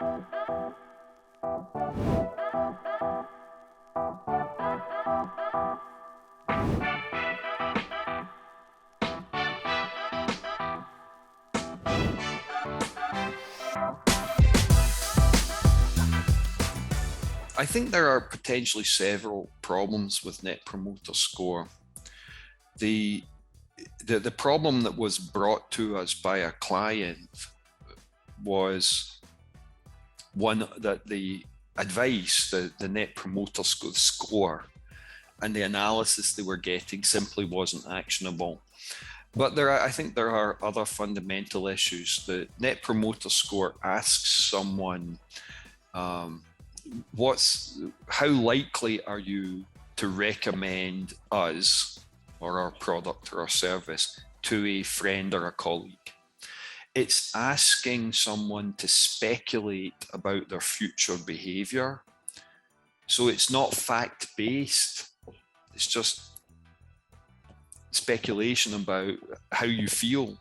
I think there are potentially several problems with Net Promoter Score. The problem that was brought to us by a client was one that the advice, the Net Promoter Score, and the analysis they were getting simply wasn't actionable. But I think there are other fundamental issues. The Net Promoter Score asks someone, how likely are you to recommend us or our product or our service to a friend or a colleague? It's asking someone to speculate about their future behavior. So it's not fact-based, it's just speculation about how you feel.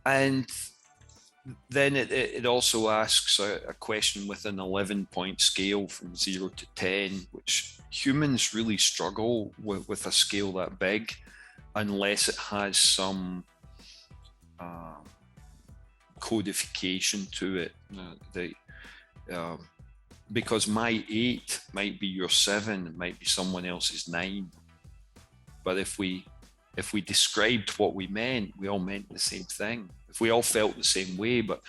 And then it also asks a question with an 11-point scale from 0 to 10, which humans really struggle with a scale that big unless it has some codification to it. Because my 8 might be your 7, it might be someone else's 9. But if we described what we meant, we all meant the same thing. If we all felt the same way, but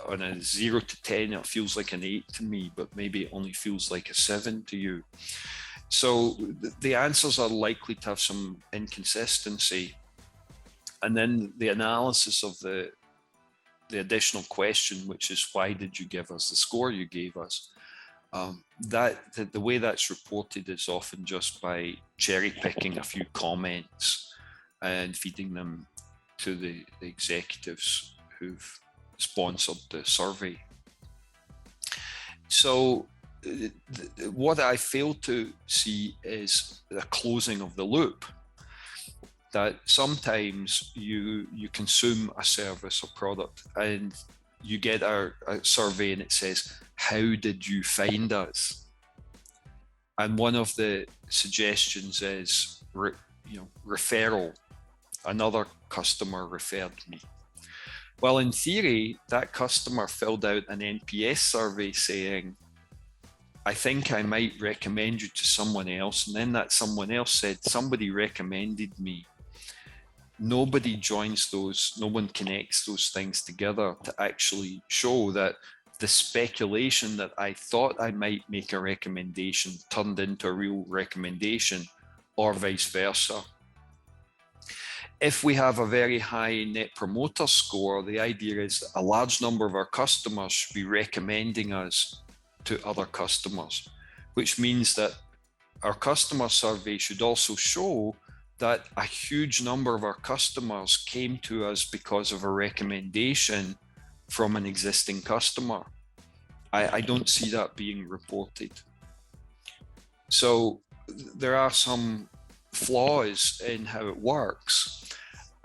on a 0 to 10, it feels like an 8 to me, but maybe it only feels like a 7 to you. So the answers are likely to have some inconsistency. And then the analysis of the additional question, which is, why did you give us the score you gave us? The way that's reported is often just by cherry picking a few comments and feeding them to the executives who've sponsored the survey. So what I fail to see is the closing of the loop. That sometimes you consume a service or product and you get a survey and it says, how did you find us? And one of the suggestions is, referral. Another customer referred me. Well, in theory, that customer filled out an NPS survey saying, I think I might recommend you to someone else. And then that someone else said, somebody recommended me. Nobody joins those, no one connects those things together to actually show that the speculation that I thought I might make a recommendation turned into a real recommendation, or vice versa. If we have a very high Net Promoter Score, the idea is that a large number of our customers should be recommending us to other customers, which means that our customer survey should also show that a huge number of our customers came to us because of a recommendation from an existing customer. I don't see that being reported. So there are some flaws in how it works.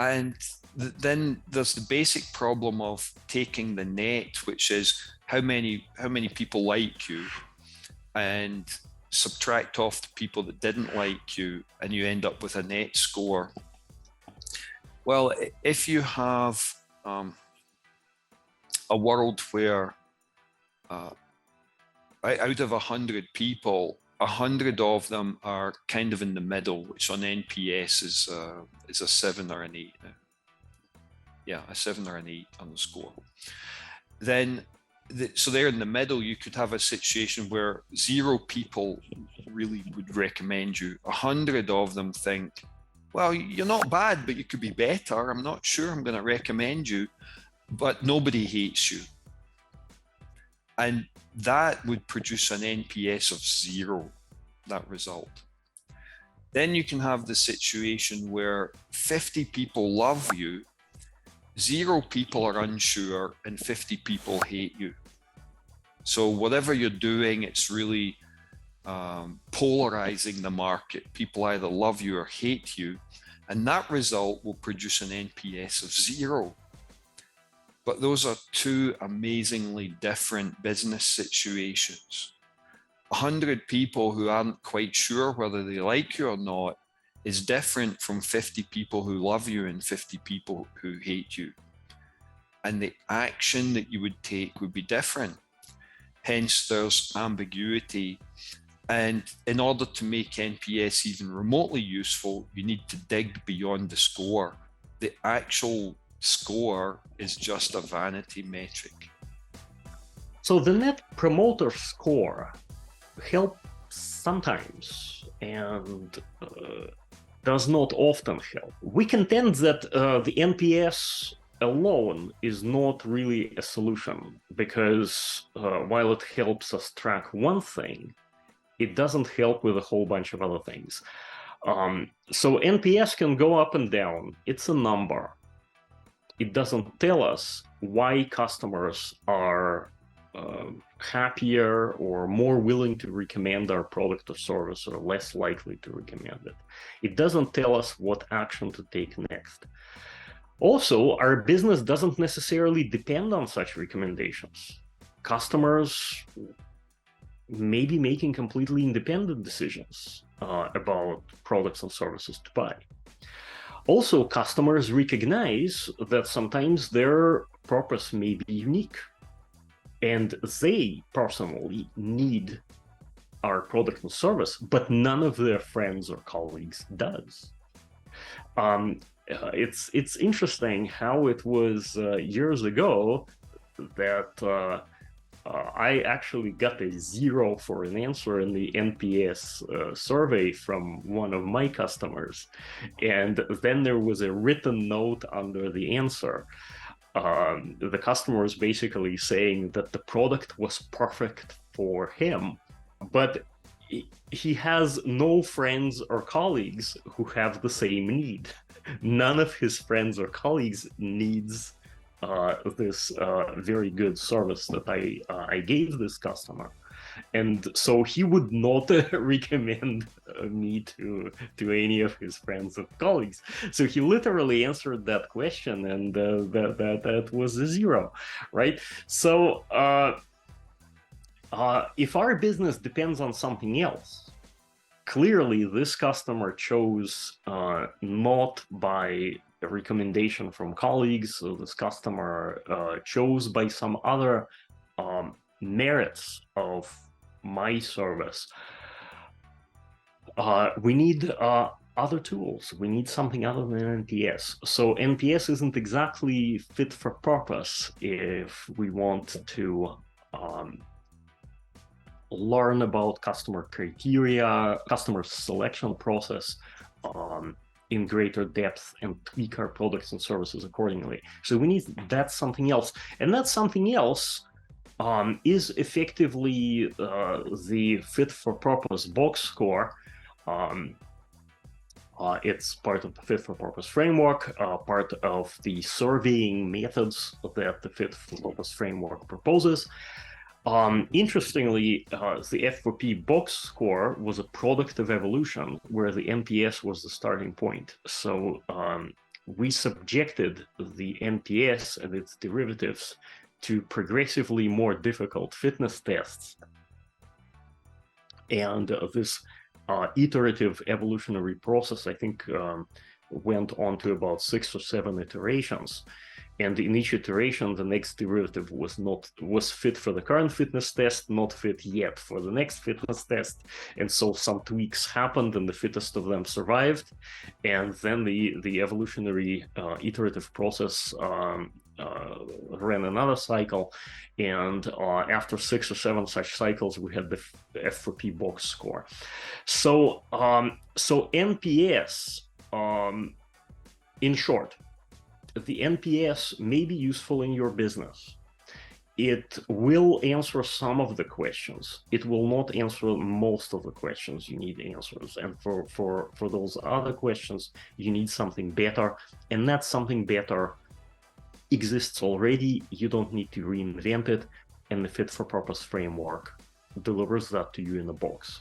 And then there's the basic problem of taking the net, which is how many people like you, and subtract off the people that didn't like you, and you end up with a net score. Well, if you have a world where out of 100 people, 100 of them are kind of in the middle, which on NPS is a 7 or an 8. Yeah, a 7 or an 8 on the score. Then, so they're in the middle. You could have a situation where 0 people really would recommend you. 100 of them think, well, you're not bad, but you could be better. I'm not sure I'm going to recommend you, but nobody hates you. And that would produce an NPS of 0, that result. Then you can have the situation where 50 people love you, 0 people are unsure, and 50 people hate you. So whatever you're doing, it's really polarizing the market. People either love you or hate you, and that result will produce an NPS of 0. But those are two amazingly different business situations. 100 people who aren't quite sure whether they like you or not is different from 50 people who love you and 50 people who hate you. And the action that you would take would be different. Hence, there's ambiguity. And in order to make NPS even remotely useful, you need to dig beyond the score. The actual score is just a vanity metric. So the Net Promoter Score helps sometimes and does not often help. We contend that the NPS alone is not really a solution, because while it helps us track one thing, it doesn't help with a whole bunch of other things. So NPS can go up and down. It's a number. It doesn't tell us why customers are happier or more willing to recommend our product or service or less likely to recommend it. It doesn't tell us what action to take next. Also, our business doesn't necessarily depend on such recommendations. Customers may be making completely independent decisions about products and services to buy. Also, customers recognize that sometimes their purpose may be unique, and they personally need our product and service, but none of their friends or colleagues does. It's interesting how it was years ago that I actually got a 0 for an answer in the NPS survey from one of my customers. And then there was a written note under the answer. The customer was basically saying that the product was perfect for him, but he has no friends or colleagues who have the same need. None of his friends or colleagues needs this very good service that I gave this customer, and so he would not recommend me to any of his friends and colleagues. So he literally answered that question, and that was a 0, right? So if our business depends on something else, clearly this customer chose not by a recommendation from colleagues. So this customer chose by some other merits of my service. We need other tools. We need something other than NPS. So NPS isn't exactly fit for purpose if we want to learn about customer criteria, customer selection process in greater depth, and tweak our products and services accordingly. So we need that something else. And that something else is effectively the fit for purpose box score. It's part of the fit for purpose framework, part of the surveying methods that the fit for purpose framework proposes. Interestingly, the F4P box score was a product of evolution, where the NPS was the starting point. So we subjected the NPS and its derivatives to progressively more difficult fitness tests. And this iterative evolutionary process, I think, went on to about 6 or 7 iterations. And in each iteration, the next derivative was fit for the current fitness test, not fit yet for the next fitness test. And so some tweaks happened, and the fittest of them survived. And then the evolutionary iterative process ran another cycle. And after 6 or 7 such cycles, we had the F4P box score. So NPS, in short, the NPS may be useful in your business. It will answer some of the questions. It will not answer most of the questions you need answers. And for those other questions, you need something better. And that something better exists already. You don't need to reinvent it. And the fit for purpose framework delivers that to you in a box.